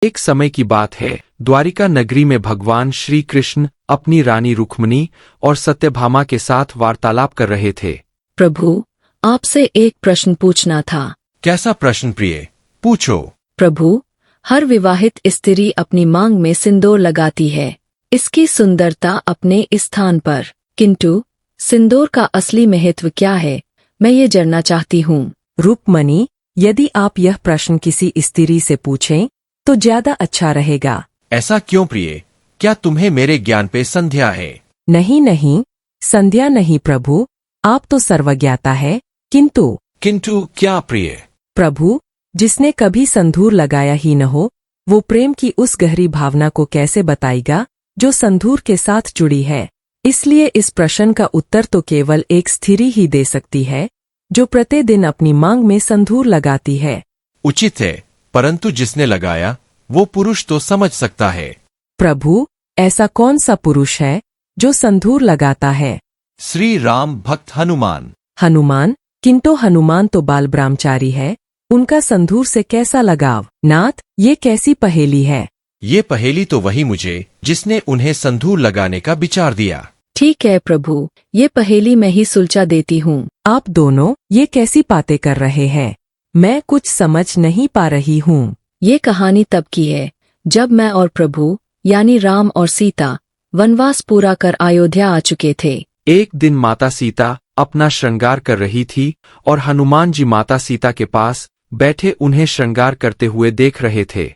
एक समय की बात है, द्वारिका नगरी में भगवान श्री कृष्ण अपनी रानी रुक्मिणी और सत्यभामा के साथ वार्तालाप कर रहे थे। प्रभु, आपसे एक प्रश्न पूछना था। कैसा प्रश्न प्रिय? पूछो। प्रभु, हर विवाहित स्त्री अपनी मांग में सिंदूर लगाती है, इसकी सुंदरता अपने स्थान पर, किंतु सिंदूर का असली महत्व क्या है, मैं ये जानना चाहती हूँ। रुक्मिणी, यदि आप यह प्रश्न किसी स्त्री से पूछें तो ज्यादा अच्छा रहेगा। ऐसा क्यों प्रिय? क्या तुम्हें मेरे ज्ञान पे संध्या है? नहीं नहीं, संध्या नहीं प्रभु, आप तो सर्वज्ञाता है। किंतु क्या प्रिय? प्रभु, जिसने कभी संदूर लगाया ही न हो, वो प्रेम की उस गहरी भावना को कैसे बताएगा जो संदूर के साथ जुड़ी है। इसलिए इस प्रश्न का उत्तर तो केवल एक स्त्री ही दे सकती है, जो प्रतिदिन अपनी मांग में संदूर लगाती है। उचित है, परंतु जिसने लगाया वो पुरुष तो समझ सकता है। प्रभु, ऐसा कौन सा पुरुष है जो संदूर लगाता है? श्री राम भक्त हनुमान। हनुमान? किंतु हनुमान तो बाल ब्रह्मचारी है, उनका संदूर से कैसा लगाव? नाथ, ये कैसी पहेली है? ये पहेली तो वही मुझे जिसने उन्हें संदूर लगाने का विचार दिया। ठीक है प्रभु, ये पहेली मैं ही सुलझा देती हूँ। आप दोनों ये कैसी बातें कर रहे हैं? मैं कुछ समझ नहीं पा रही हूँ। ये कहानी तब की है जब मैं और प्रभु यानी राम और सीता वनवास पूरा कर अयोध्या आ चुके थे। एक दिन माता सीता अपना श्रृंगार कर रही थी और हनुमान जी माता सीता के पास बैठे उन्हें श्रृंगार करते हुए देख रहे थे।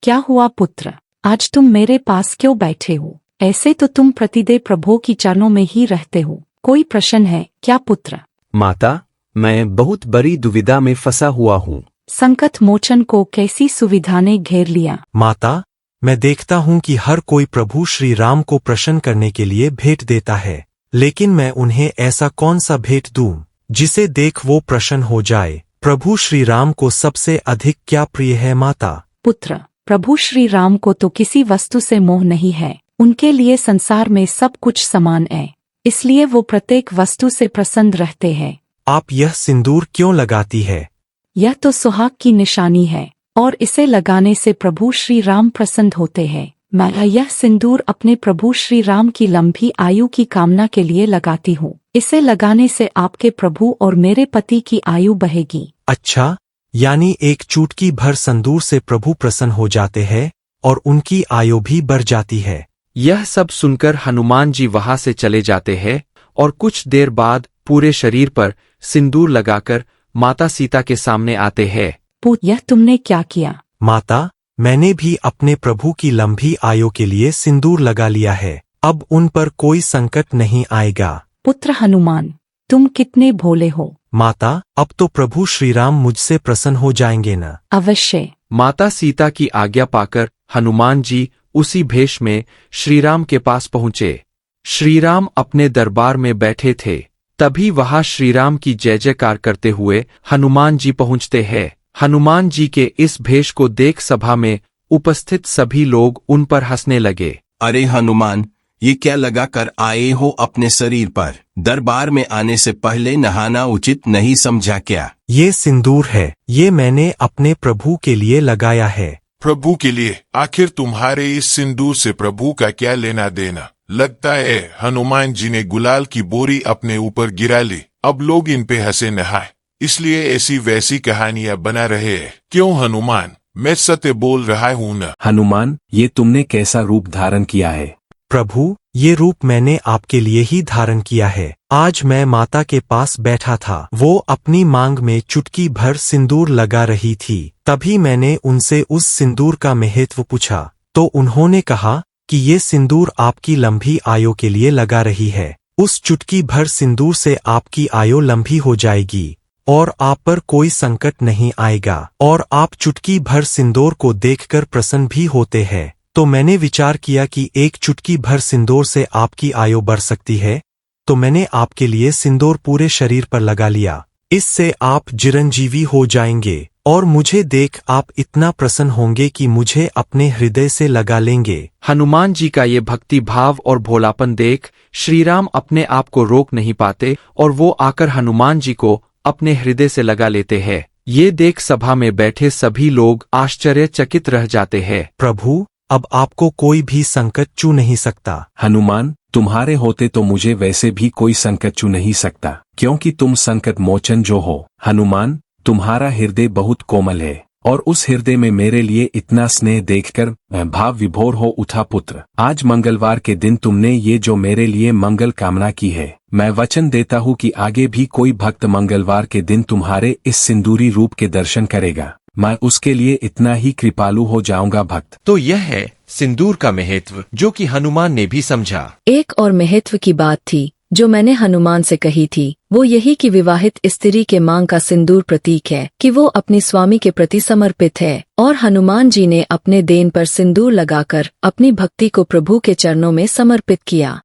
क्या हुआ पुत्र, आज तुम मेरे पास क्यों बैठे हो? ऐसे तो तुम प्रतिदेव प्रभु की चरणों में ही रहते हो। कोई प्रश्न है क्या पुत्र? माता, मैं बहुत बड़ी दुविधा में फंसा हुआ हूँ। संकट मोचन को कैसी सुविधा ने घेर लिया? माता, मैं देखता हूँ कि हर कोई प्रभु श्री राम को प्रसन्न करने के लिए भेंट देता है, लेकिन मैं उन्हें ऐसा कौन सा भेंट दूं जिसे देख वो प्रसन्न हो जाए? प्रभु श्री राम को सबसे अधिक क्या प्रिय है माता? पुत्र, प्रभु श्री राम को तो किसी वस्तु से मोह नहीं है। उनके लिए संसार में सब कुछ समान है, इसलिए वो प्रत्येक वस्तु से प्रसन्न रहते हैं। आप यह सिंदूर क्यों लगाती है? यह तो सुहाग की निशानी है और इसे लगाने से प्रभु श्री राम प्रसन्न होते हैं। मैं यह सिंदूर अपने प्रभु श्री राम की लंबी आयु की कामना के लिए लगाती हूँ। इसे लगाने से आपके प्रभु और मेरे पति की आयु बढ़ेगी। अच्छा, यानी एक चुटकी भर सिंदूर से प्रभु प्रसन्न हो जाते हैं और उनकी आयु भी बढ़ जाती है। यह सब सुनकर हनुमान जी वहां से चले जाते हैं और कुछ देर बाद पूरे शरीर पर सिंदूर लगाकर माता सीता के सामने आते हैं। पुत्र, यह तुमने क्या किया? माता, मैंने भी अपने प्रभु की लंबी आयु के लिए सिंदूर लगा लिया है, अब उन पर कोई संकट नहीं आएगा। पुत्र हनुमान, तुम कितने भोले हो। माता, अब तो प्रभु श्री राम मुझसे प्रसन्न हो जाएंगे न? अवश्य। माता सीता की आज्ञा पाकर हनुमान जी उसी भेष में श्रीराम के पास पहुँचे। श्रीराम अपने दरबार में बैठे थे, तभी वहां श्रीराम की जय जयकार करते हुए हनुमान जी पहुँचते हैं। हनुमान जी के इस भेष को देख सभा में उपस्थित सभी लोग उन पर हंसने लगे। अरे हनुमान, ये क्या लगा कर आए हो अपने शरीर पर? दरबार में आने से पहले नहाना उचित नहीं समझा क्या? ये सिंदूर है, ये मैंने अपने प्रभु के लिए लगाया है। प्रभु के लिए? आखिर तुम्हारे इस सिंदूर से प्रभु का क्या लेना देना? लगता है हनुमान जी ने गुलाल की बोरी अपने ऊपर गिरा ली, अब लोग इन पे हंसे नहाए, इसलिए ऐसी वैसी कहानियां बना रहे हैं। क्यों हनुमान, मैं सत्य बोल रहा हूँ न? हनुमान, ये तुमने कैसा रूप धारण किया है? प्रभु, ये रूप मैंने आपके लिए ही धारण किया है। आज मैं माता के पास बैठा था, वो अपनी मांग में चुटकी भर सिंदूर लगा रही थी, तभी मैंने उनसे उस सिंदूर का महत्व पूछा, तो उन्होंने कहा कि ये सिंदूर आपकी लंबी आयु के लिए लगा रही है। उस चुटकी भर सिंदूर से आपकी आयु लंबी हो जाएगी और आप पर कोई संकट नहीं आएगा, और आप चुटकी भर सिंदूर को देखकर प्रसन्न भी होते हैं। तो मैंने विचार किया कि एक चुटकी भर सिंदूर से आपकी आयु बढ़ सकती है, तो मैंने आपके लिए सिंदूर पूरे शरीर पर लगा लिया। इससे आप चिरंजीवी हो जाएंगे और मुझे देख आप इतना प्रसन्न होंगे कि मुझे अपने हृदय से लगा लेंगे। हनुमान जी का ये भक्ति भाव और भोलापन देख श्रीराम अपने आप को रोक नहीं पाते और वो आकर हनुमान जी को अपने हृदय से लगा लेते हैं। ये देख सभा में बैठे सभी लोग आश्चर्यचकित रह जाते हैं। प्रभु, अब आपको कोई भी संकट छू नहीं सकता। हनुमान, तुम्हारे होते तो मुझे वैसे भी कोई संकट छू नहीं सकता, क्योंकि तुम संकट मोचन जो हो। हनुमान, तुम्हारा हृदय बहुत कोमल है, और उस हृदय में मेरे लिए इतना स्नेह देखकर मैं भाव विभोर हो उठा। पुत्र, आज मंगलवार के दिन तुमने ये जो मेरे लिए मंगल कामना की है, मैं वचन देता हूँ कि आगे भी कोई भक्त मंगलवार के दिन तुम्हारे इस सिंदूरी रूप के दर्शन करेगा, मैं उसके लिए इतना ही कृपालु हो जाऊंगा। भक्त, तो यह है सिंदूर का महत्व, जो कि हनुमान ने भी समझा। एक और महत्व की बात थी जो मैंने हनुमान से कही थी, वो यही कि विवाहित स्त्री के मांग का सिंदूर प्रतीक है कि वो अपनी स्वामी के प्रति समर्पित है, और हनुमान जी ने अपने देन पर सिंदूर लगाकर अपनी भक्ति को प्रभु के चरणों में समर्पित किया।